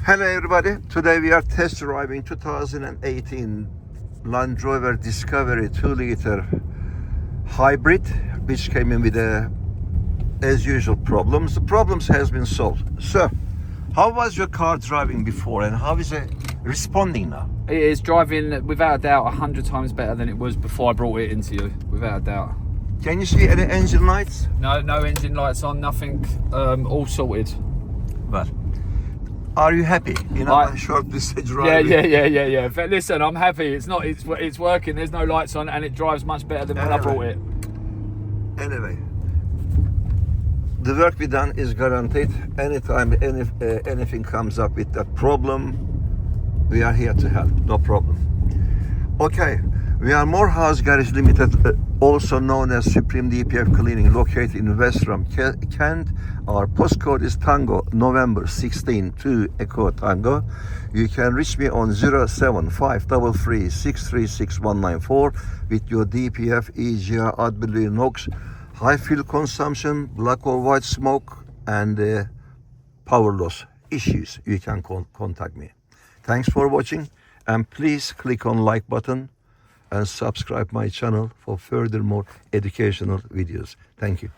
Hello everybody, today we are test driving 2018 Land Rover Discovery 2-liter hybrid, which came in with as usual problems. The problems has been solved. So, how was your car driving before and how is it responding now? It is driving without a doubt 100 times better than it was before I brought it into you, without a doubt. Can you see any engine lights? No engine lights on, nothing, all sorted. Well, are you happy? You know, my short distance driving. Yeah. But listen, I'm happy. It's working. There's no lights on, and it drives much better than when I brought it. Anyway, the work we done is guaranteed. Anytime anything comes up with that problem, we are here to help. No problem. Okay, we are Moorhouse Garage Ltd, also known as Supreme DPF Cleaning, located in Westerham, Kent. Our postcode is Tango November 16 to Echo Tango. You can reach me on 07533 636 194 with your DPF, EGR, AdBlue, NOx, high fuel consumption, black or white smoke, and power loss issues. You can contact me. Thanks for watching, and please click on like button and subscribe my channel for further more educational videos. Thank you.